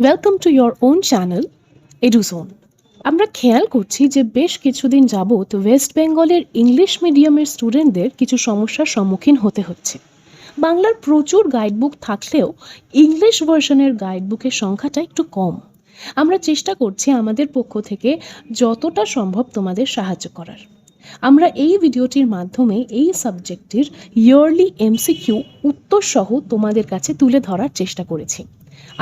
Welcome to your own channel Eduzone. আমরা খেয়াল করছি যে বেশ কিছুদিন যাবৎ ওয়েস্ট বেঙ্গলের ইংলিশ মিডিয়ামের স্টুডেন্টদের কিছু সমস্যার সম্মুখীন হতে হচ্ছে। বাংলার প্রচুর গাইডবুক থাকলেও ইংলিশ ভার্সনের গাইডবুকের সংখ্যাটা একটু কম। আমরা চেষ্টা করছি আমাদের পক্ষ থেকে যতটা সম্ভব তোমাদের সাহায্য করার। আমরা এই ভিডিওটির মাধ্যমে এই সাবজেক্টের ইয়ারলি এমসিকিউ উত্তর সহ তোমাদের কাছে তুলে ধরার চেষ্টা করেছি।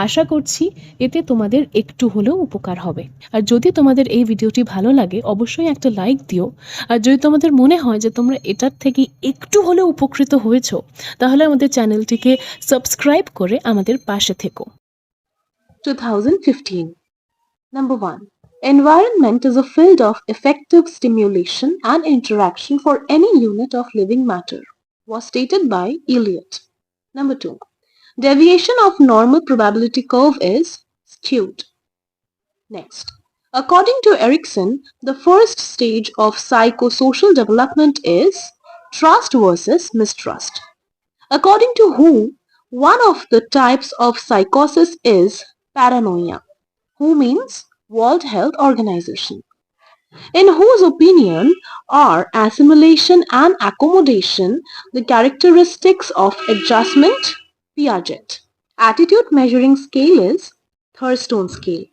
আশা করছি এতে তোমাদের একটু হলেও উপকার হবে। আর যদি তোমাদের এই ভিডিওটি ভালো লাগে অবশ্যই একটা লাইক দিও। আর যদি তোমাদের মনে হয় যে তোমরা এটার থেকে একটু হলেও উপকৃত হয়েছো, তাহলে আমাদের চ্যানেলটিকে সাবস্ক্রাইব করে আমাদের পাশে থেকো। 2015. Number 1. Environment is a field of effective stimulation and interaction for any unit of living matter, was stated by Eliot. Number 2. Deviation of normal probability curve is skewed. Next. According to Erikson, the first stage of psychosocial development is trust versus mistrust. According to WHO, one of the types of psychosis is paranoia. WHO means World Health Organization. In whose opinion are assimilation and accommodation the characteristics of adjustment? Piaget. Attitude measuring scale is Thurstone scale.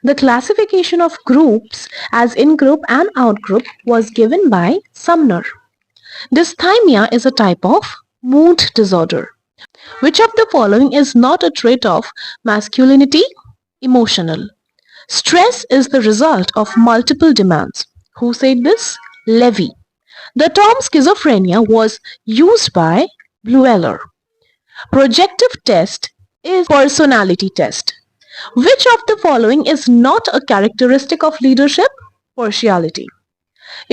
The classification of groups as in-group and out-group was given by Sumner. Dysthymia is a type of mood disorder. Which of the following is not a trait of masculinity? Emotional. Stress is the result of multiple demands. Who said this? Levy. The term schizophrenia was used by Blueller. Projective test is personality test. Which of the following is not a characteristic of leadership? Partiality.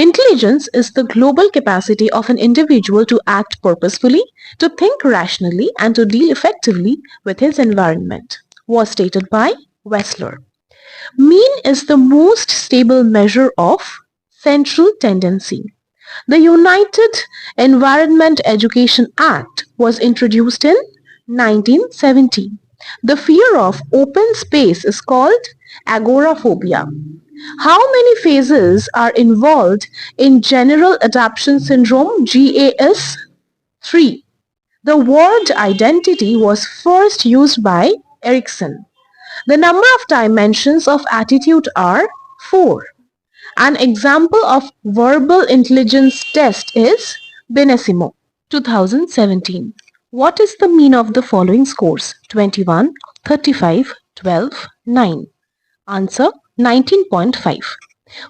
Intelligence is the global capacity of an individual to act purposefully, to think rationally, and to deal effectively with his environment, was stated by Wessler. Mean is the most stable measure of central tendency. The United Environment Education Act was introduced in 1970. The fear of open space is called agoraphobia. How many phases are involved in General Adaptation Syndrome GAS? 3. The word identity was first used by Erikson. The number of dimensions of attitude are 4. An example of verbal intelligence test is Benessimo. 2017. What is the mean of the following scores? 21, 35, 12, 9. Answer 19.5.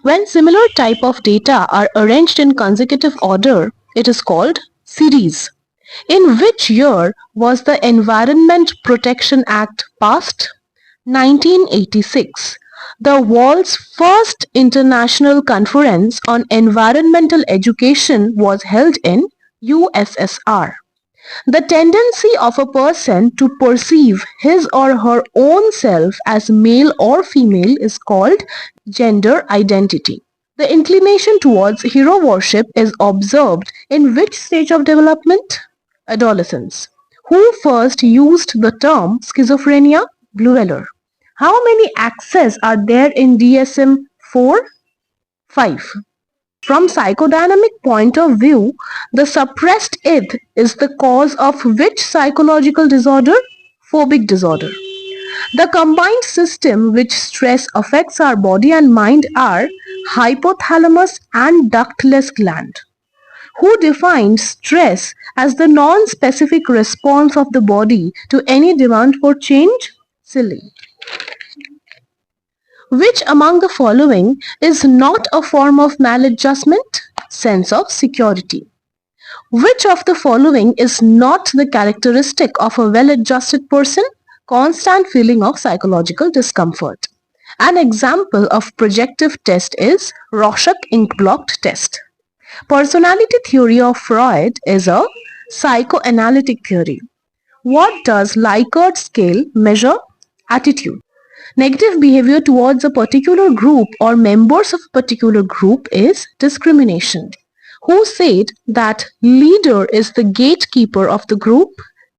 When similar type of data are arranged in consecutive order, it is called series. In which year was the Environment Protection Act passed? 1986. The world's first international conference on environmental education was held in USSR. The tendency of a person to perceive his or her own self as male or female is called gender identity. The inclination towards hero worship is observed in which stage of development? Adolescence. Who first used the term schizophrenia? Blueller. How many axes are there in DSM-4? 5. From psychodynamic point of view, the suppressed id is the cause of which psychological disorder? Phobic disorder. The combined system which stress affects our body and mind are hypothalamus and ductless gland. Who defines stress as the non-specific response of the body to any demand for change? Silly. Which among the following is not a form of maladjustment? Sense of security. Which of the following is not the characteristic of a well-adjusted person? Constant feeling of psychological discomfort. An example of projective test is Rorschach ink blocked test. Personality theory of Freud is a psychoanalytic theory. What does Likert scale measure? Attitude. Negative behavior towards a particular group or members of a particular group is discrimination. Who said that leader is the gatekeeper of the group?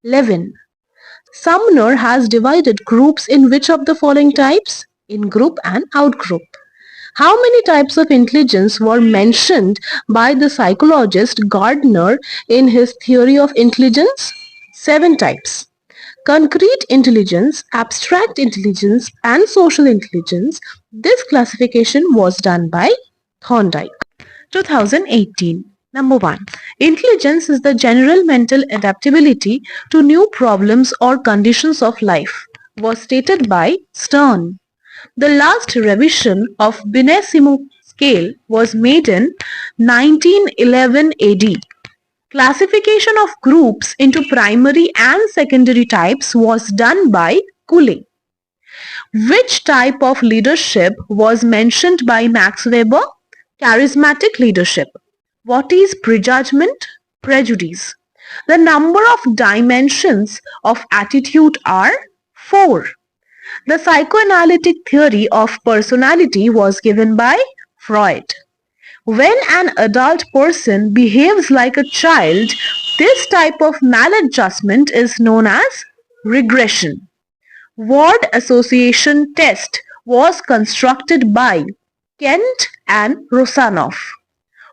Levin. Sumner has divided groups in which of the following types? In-group and out-group. How many types of intelligence were mentioned by the psychologist Gardner in his theory of intelligence? 7 types. Concrete intelligence, abstract intelligence, and social intelligence. This classification was done by Thorndike. 2018. Number 1. Intelligence is the general mental adaptability to new problems or conditions of life, was stated by Stern. The last revision of Binesimo scale was made in 1911 AD. Classification of groups into primary and secondary types was done by Cooling. Which type of leadership was mentioned by Max Weber? Charismatic leadership. What is prejudgment? Prejudice. The number of dimensions of attitude are 4. The psychoanalytic theory of personality was given by Freud. When an adult person behaves like a child, this type of maladjustment is known as regression. Word association test was constructed by Kent and Rosanov,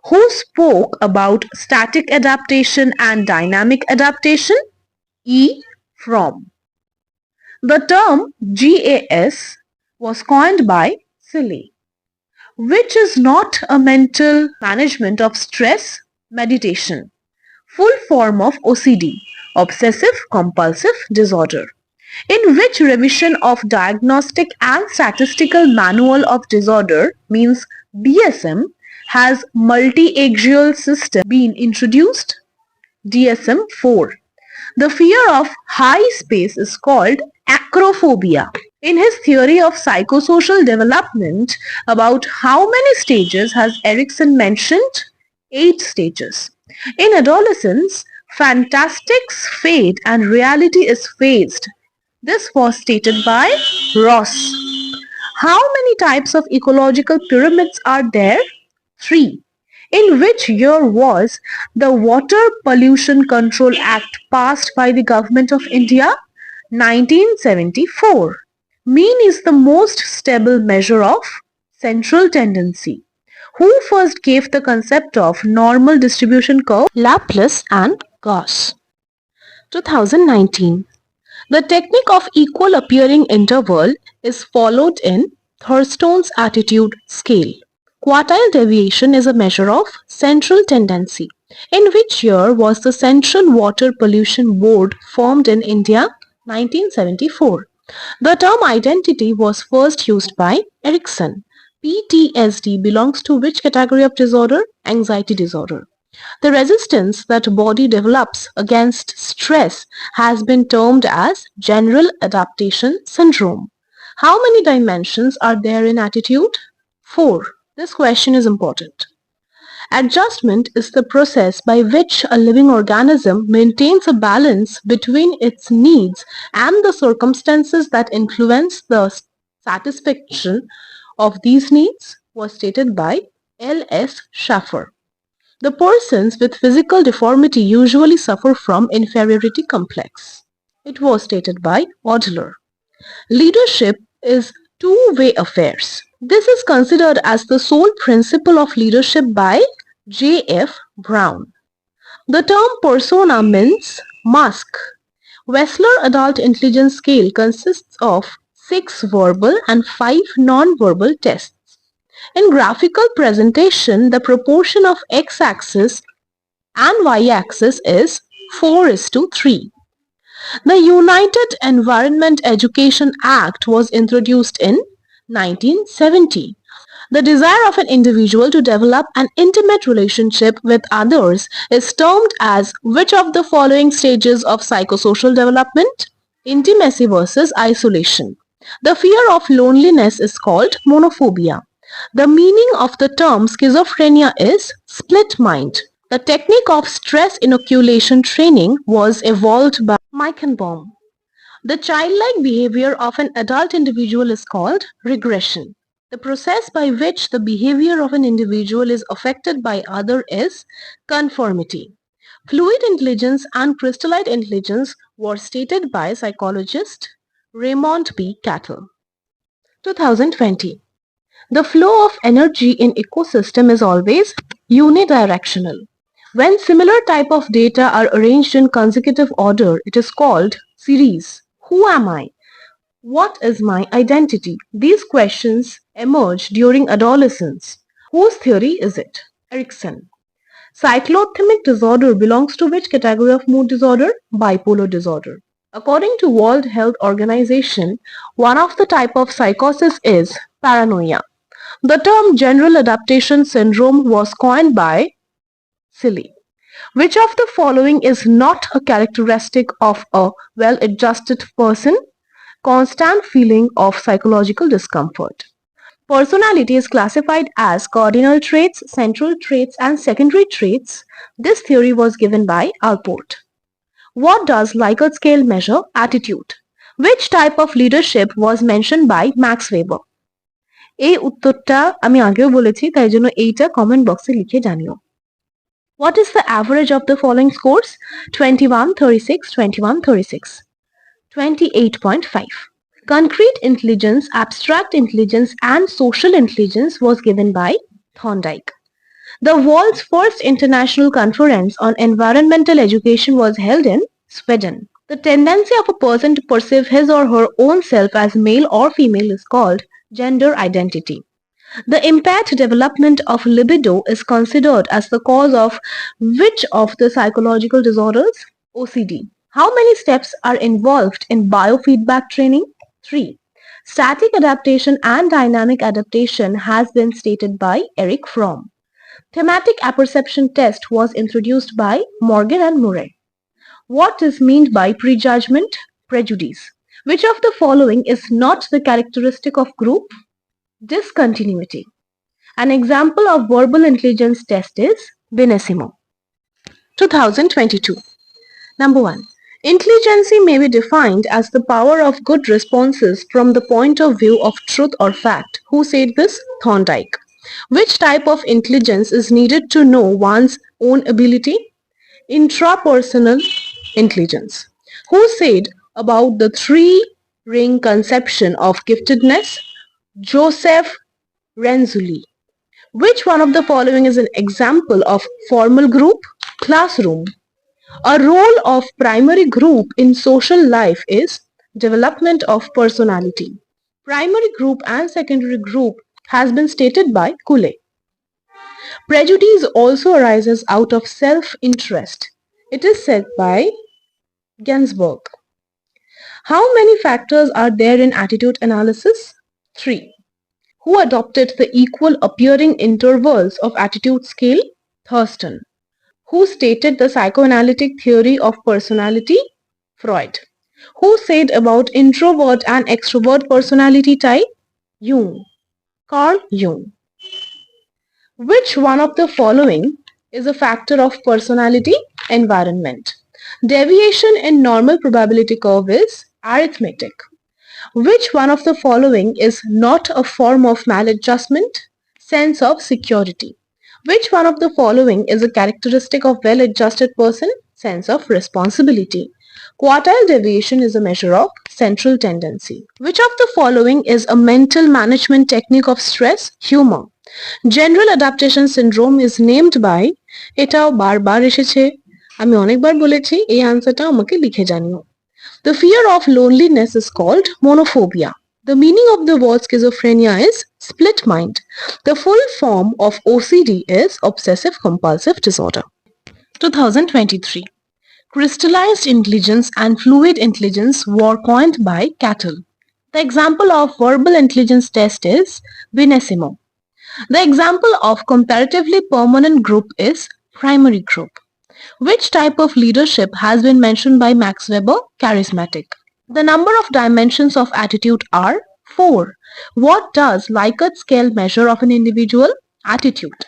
who spoke about static adaptation and dynamic adaptation. E. Fromm. The term GAS was coined by Seeley, which is not a mental management of stress meditation, full form of OCD, obsessive compulsive disorder, in which revision of Diagnostic and Statistical Manual of Disorder means DSM has multi-axial system been introduced? DSM-4. The fear of high space is called acrophobia. In his theory of psychosocial development, about how many stages has Erikson mentioned? 8 stages. In adolescence, fantastics fade and reality is phased. This was stated by Ross. How many types of ecological pyramids are there? 3. In which year was the Water Pollution Control Act passed by the Government of India? 1974. Mean is the most stable measure of central tendency. Who first gave the concept of normal distribution curve? Laplace and Gauss. 2019. The technique of equal appearing interval is followed in Thurston's attitude scale. Quartile deviation is a measure of central tendency. In which year was the Central Water Pollution Board formed in India? 1974. The term identity was first used by Erikson. PTSD belongs to which category of disorder? Anxiety disorder. The resistance that body develops against stress has been termed as general adaptation syndrome. How many dimensions are there in attitude? 4. This question is important. Adjustment is the process by which a living organism maintains a balance between its needs and the circumstances that influence the satisfaction of these needs, was stated by L.S. Schaffer. The persons with physical deformity usually suffer from inferiority complex. It was stated by Adler. Leadership is two-way affairs. This is considered as the sole principle of leadership by J.F. Brown. The term persona means mask. Wessler Adult Intelligence Scale consists of 6 verbal and 5 non-verbal tests. In graphical presentation, the proportion of x-axis and y-axis is 4:3. The United Environment Education Act was introduced in 1970. The desire of an individual to develop an intimate relationship with others is termed as which of the following stages of psychosocial development? Intimacy versus isolation. The fear of loneliness is called monophobia. The meaning of the term schizophrenia is split mind. The technique of stress inoculation training was evolved by Meichenbaum. The childlike behavior of an adult individual is called regression. The process by which the behavior of an individual is affected by other is conformity. Fluid intelligence and crystallite intelligence was stated by psychologist Raymond B. Cattell. 2020. The flow of energy in ecosystem is always unidirectional. When similar type of data are arranged in consecutive order, it is called series. Who am I? What is my identity? These questions emerge during adolescence. Whose theory is it? Erikson. Cyclothymic disorder belongs to which category of mood disorder? Bipolar disorder. According to World Health Organization, one of the type of psychosis is paranoia. The term general adaptation syndrome was coined by Silly. Which of the following is not a characteristic of a well-adjusted person? Constant feeling of psychological discomfort. Personality is classified as cardinal traits, central traits, and secondary traits. This theory was given by Alport. What does Likert scale measure? Attitude. Which type of leadership was mentioned by Max Weber? এই উত্তরটা আমি আগেও বলেছি, তাই জন্য এইটা comment বক্সে লিখে জানিও। What is the average of the following scores? 21, 36, 21, 36. 28.5. Concrete intelligence, abstract intelligence, and social intelligence was given by Thorndike. The world's first international conference on environmental education was held in Sweden. The tendency of a person to perceive his or her own self as male or female is called gender identity. The impaired development of libido is considered as the cause of which of the psychological disorders? OCD. How many steps are involved in biofeedback training? 3. Static adaptation and dynamic adaptation has been stated by Erich Fromm. Thematic apperception test was introduced by Morgan and Murray. What is meant by prejudgment? Prejudice. Which of the following is not the characteristic of group? Discontinuity. An example of verbal intelligence test is Benesimo. 2022. Number 1. Intelligence may be defined as the power of good responses from the point of view of truth or fact. Who said this? Thorndike. Which type of intelligence is needed to know one's own ability? Intrapersonal intelligence. Who said about the three-ring conception of giftedness? Joseph Renzulli. Which one of the following is an example of formal group? Classroom. A role of primary group in social life is development of personality. Primary group and secondary group has been stated by Cooley. Prejudice also arises out of self-interest. It is said by Gainsbourg. How many factors are there in attitude analysis? 3. Who adopted the equal appearing intervals of attitude scale? Thurston. Who stated the psychoanalytic theory of personality? Freud. Who said about introvert and extrovert personality type? Jung. Carl Jung. Which one of the following is a factor of personality? Environment. Deviation in normal probability curve is arithmetic. Which one of the following is not a form of maladjustment? Sense of security. Which one of the following is a characteristic of well-adjusted person? Sense of responsibility. Quartile deviation is a measure of central tendency. Which of the following is a mental management technique of stress? Humor. General adaptation syndrome is named by, এটাও বারবার এসেছে, আমি অনেকবার বলেছি, এই আনসারটা আমাকে লিখে জানিও। The fear of loneliness is called monophobia. The meaning of the word schizophrenia is split mind. The full form of OCD is obsessive compulsive disorder. 2023. Crystallized intelligence and fluid intelligence were coined by Cattell. The example of verbal intelligence test is Benesimo. The example of comparatively permanent group is primary group. Which type of leadership has been mentioned by Max Weber? Charismatic. The number of dimensions of attitude are 4. What does Likert scale measure of an individual? Attitude.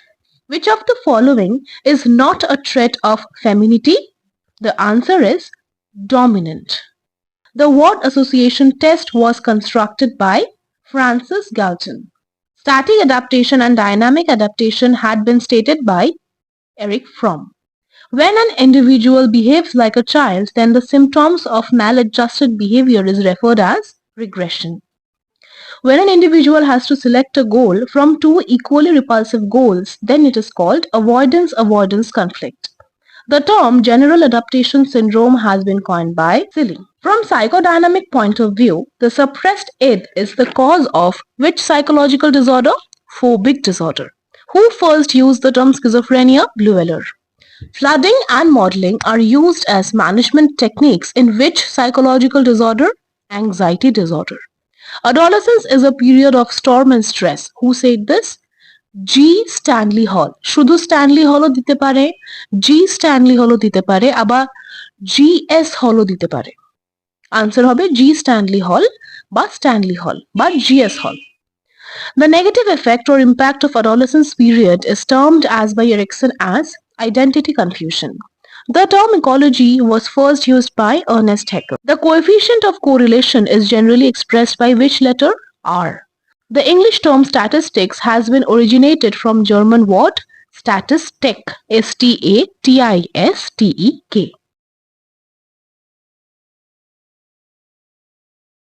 Which of the following is not a trait of femininity? The answer is dominant. The word association test was constructed by Francis Galton. Static adaptation and dynamic adaptation had been stated by Erich Fromm. When an individual behaves like a child, then the symptoms of maladjusted behavior is referred as regression. When an individual has to select a goal from two equally repulsive goals, then it is called avoidance conflict. The term general adaptation syndrome has been coined by Silling. From psychodynamic point of view, the suppressed id is the cause of which psychological disorder? Phobic disorder. Who first used the term schizophrenia? Blueller. Flooding and modeling are used as management techniques in which psychological disorder? Anxiety disorder. Adolescence is a period of storm and stress. Who said this? G. Stanley Hall. শুধু Stanley হলও দিতে পারে, জি Stanley হলও দিতে পারে, আবার GS হলও দিতে পারে। আনসার হবে জি স্ট্যানলি হল বা স্ট্যানলি হল বা GS হল। The negative effect or impact of adolescence period is termed as by Erikson as identity confusion. The term ecology was first used by Ernest Haeckel. The coefficient of correlation is generally expressed by which letter? R. The English term statistics has been originated from German word? Statistik, STATISTEK.